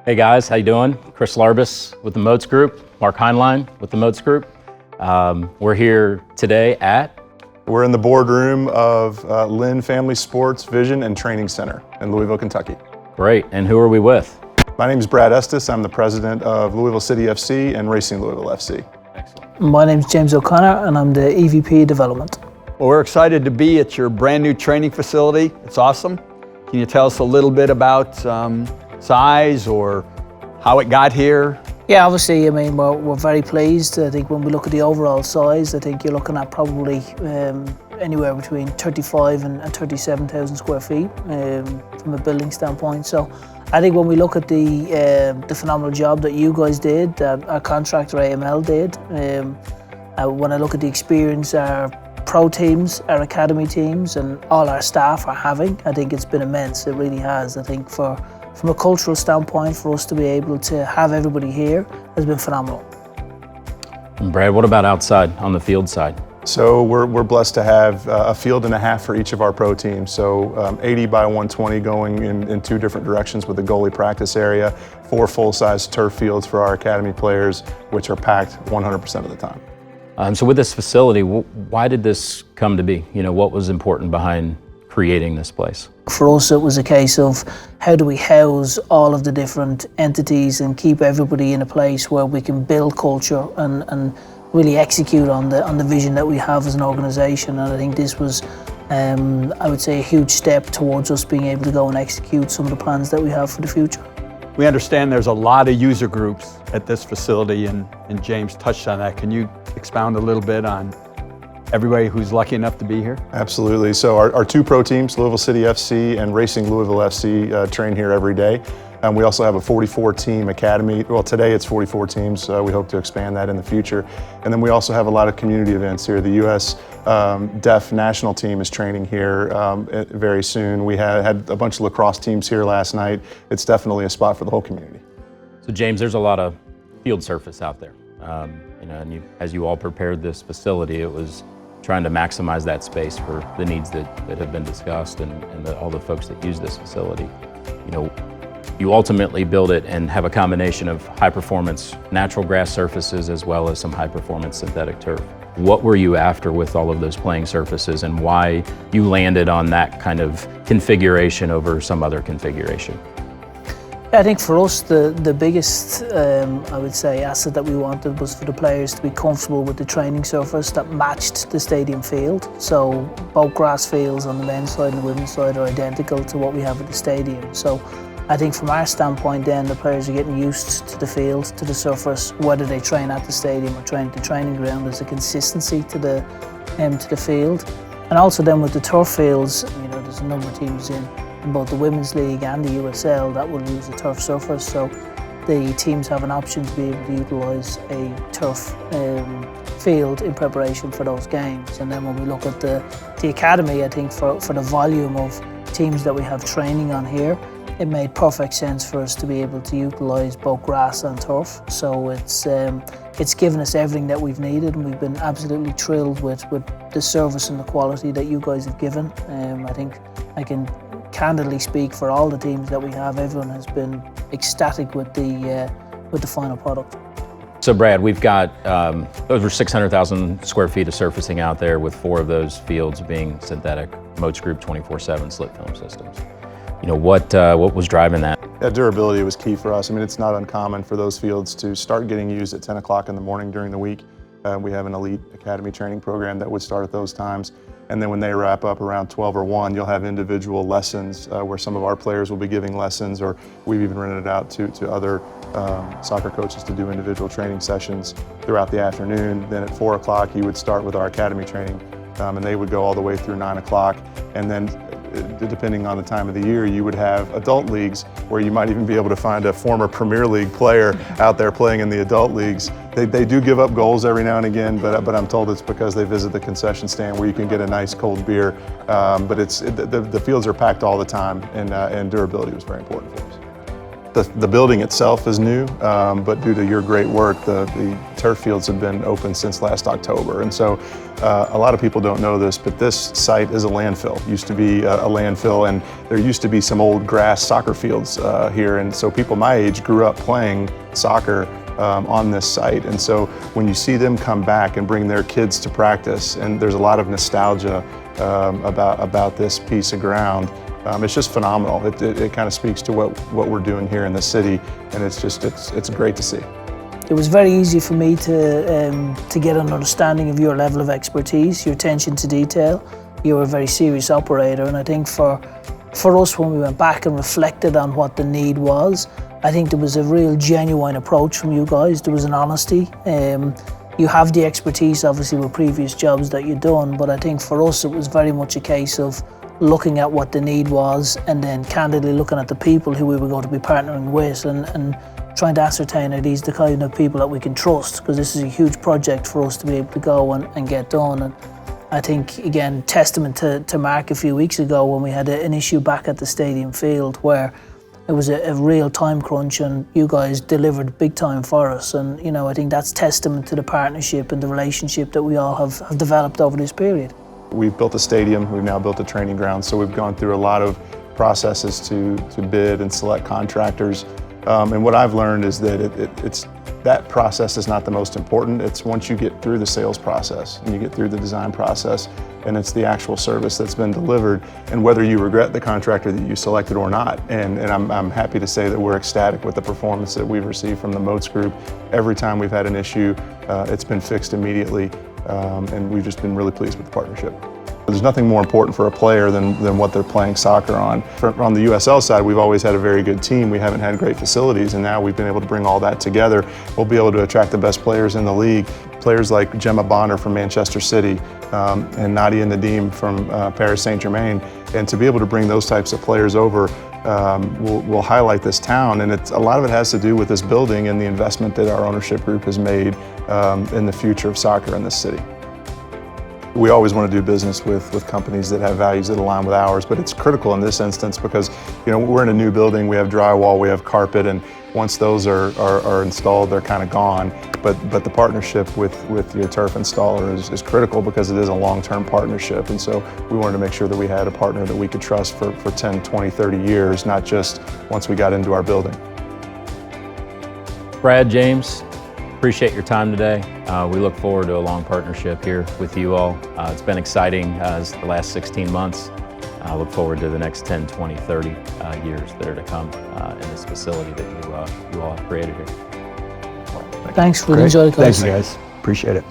Hey guys, how you doing? Chris Larbus with the Motz Group, Mark Heinlein with the Motz Group. We're here today at? We're in the boardroom of Lynn Family Sports Vision and Training Center in Louisville, Kentucky. Great, and who are we with? My name is Brad Estes. I'm the president of Louisville City FC and Racing Louisville FC. Excellent. My name's James O'Connor and I'm the EVP Development. Well, we're excited to be at your brand new training facility. It's awesome. Can you tell us a little bit about size or how it got here? Yeah, obviously, I mean, we're very pleased. I think when we look at the overall size, I think you're looking at probably anywhere between 35 and 37,000 square feet from a building standpoint. So I think when we look at the phenomenal job that you guys did, that our contractor AML did, when I look at the experience our pro teams, our academy teams and all our staff are having, I think it's been immense. It really has. I think from a cultural standpoint, for us to be able to have everybody here has been phenomenal. And Brad, what about outside on the field side? So we're blessed to have a field and a half for each of our pro teams. So 80 by 120 going in two different directions with the goalie practice area, 4 full-size turf fields for our academy players, which are packed 100% of the time. So with this facility, why did this come to be? You know, what was important behind creating this place? For us, it was a case of how do we house all of the different entities and keep everybody in a place where we can build culture and really execute on the vision that we have as an organisation. And I think this was, I would say, a huge step towards us being able to go and execute some of the plans that we have for the future. We understand there's a lot of user groups at this facility, and James touched on that. Can you expound a little bit on everybody who's lucky enough to be here? Absolutely. So our 2 pro teams, Louisville City FC and Racing Louisville FC, train here every day. We also have a 44-team academy. Well, today it's 44 teams. We hope to expand that in the future. And then we also have a lot of community events here. The U.S. Deaf national team is training here very soon. We had a bunch of lacrosse teams here last night. It's definitely a spot for the whole community. So James, there's a lot of field surface out there. You know, and as you all prepared this facility, it was trying to maximize that space for the needs that have been discussed and all the folks that use this facility. You know, you ultimately build it and have a combination of high-performance natural grass surfaces as well as some high-performance synthetic turf. What were you after with all of those playing surfaces and why you landed on that kind of configuration over some other configuration? I think for us, the biggest, I would say, asset that we wanted was for the players to be comfortable with the training surface that matched the stadium field. So both grass fields on the men's side and the women's side are identical to what we have at the stadium. So I think from our standpoint then, the players are getting used to the field, to the surface, whether they train at the stadium or train at the training ground. There's a consistency to the field. And also then with the turf fields, you know, there's a number of teams in both the Women's League and the USL that will use a turf surface. So the teams have an option to be able to utilise a turf field in preparation for those games. And then when we look at the academy, I think for the volume of teams that we have training on here, it made perfect sense for us to be able to utilise both grass and turf. So it's given us everything that we've needed, and we've been absolutely thrilled with the service and the quality that you guys have given. I think I can candidly speak for all the teams that we have. Everyone has been ecstatic with the final product. So Brad, we've got over 600,000 square feet of surfacing out there, with 4 of those fields being synthetic Motz Group 24/7 slip film systems. You know, what was driving that? Yeah, durability was key for us. I mean, it's not uncommon for those fields to start getting used at 10 o'clock in the morning during the week. We have an elite academy training program that would start at those times. And then when they wrap up around 12 or 1, you'll have individual lessons where some of our players will be giving lessons, or we've even rented it out to other soccer coaches to do individual training sessions throughout the afternoon. Then at 4 o'clock, you would start with our academy training, and they would go all the way through 9 o'clock. And then depending on the time of the year, you would have adult leagues where you might even be able to find a former Premier League player out there playing in the adult leagues. They do give up goals every now and again, but I'm told it's because they visit the concession stand where you can get a nice cold beer. But the fields are packed all the time, and durability was very important for us. The building itself is new, but due to your great work, the turf fields have been open since last October. And so a lot of people don't know this, but this site is a landfill. It used to be a landfill, and there used to be some old grass soccer fields here. And so people my age grew up playing soccer on this site. And so when you see them come back and bring their kids to practice, and there's a lot of nostalgia about this piece of ground, it's just phenomenal. It kind of speaks to what we're doing here in the city, and it's great to see. It was very easy for me to get an understanding of your level of expertise, your attention to detail. You're a very serious operator, and I think for us, when we went back and reflected on what the need was, I think there was a real genuine approach from you guys. There was an honesty. You have the expertise, obviously, with previous jobs that you've done, but I think for us, it was very much a case of looking at what the need was, and then candidly looking at the people who we were going to be partnering with, and trying to ascertain, are these the kind of people that we can trust? Because this is a huge project for us to be able to go and get done. And I think, again, testament to Mark a few weeks ago when we had an issue back at the stadium field where it was a real time crunch, and you guys delivered big time for us. And I think that's testament to the partnership and the relationship that we all have developed over this period. We've built a stadium, we've now built a training ground, so we've gone through a lot of processes to bid and select contractors. And what I've learned is that that process is not the most important. It's once you get through the sales process and you get through the design process, and it's the actual service that's been delivered, and whether you regret the contractor that you selected or not. And I'm happy to say that we're ecstatic with the performance that we've received from the Motz Group. Every time we've had an issue, it's been fixed immediately, and we've just been really pleased with the partnership. There's nothing more important for a player than what they're playing soccer on. On the USL side, we've always had a very good team. We haven't had great facilities, and now we've been able to bring all that together. We'll be able to attract the best players in the league. Players like Gemma Bonner from Manchester City, and Nadia Nadim from Paris Saint-Germain. And to be able to bring those types of players over will highlight this town. And a lot of it has to do with this building and the investment that our ownership group has made in the future of soccer in this city. We always want to do business with companies that have values that align with ours, but it's critical in this instance because we're in a new building, we have drywall, we have carpet, and once those are installed, they're kind of gone. But the partnership with your turf installer is critical because it is a long-term partnership, and so we wanted to make sure that we had a partner that we could trust for 10, 20, 30 years, not just once we got into our building. Brad, James, appreciate your time today. We look forward to a long partnership here with you all. It's been exciting the last 16 months. I look forward to the next 10, 20, 30 years that are to come in this facility that you all have created here. Thanks, really enjoyed it, guys. Thanks, guys. Appreciate it.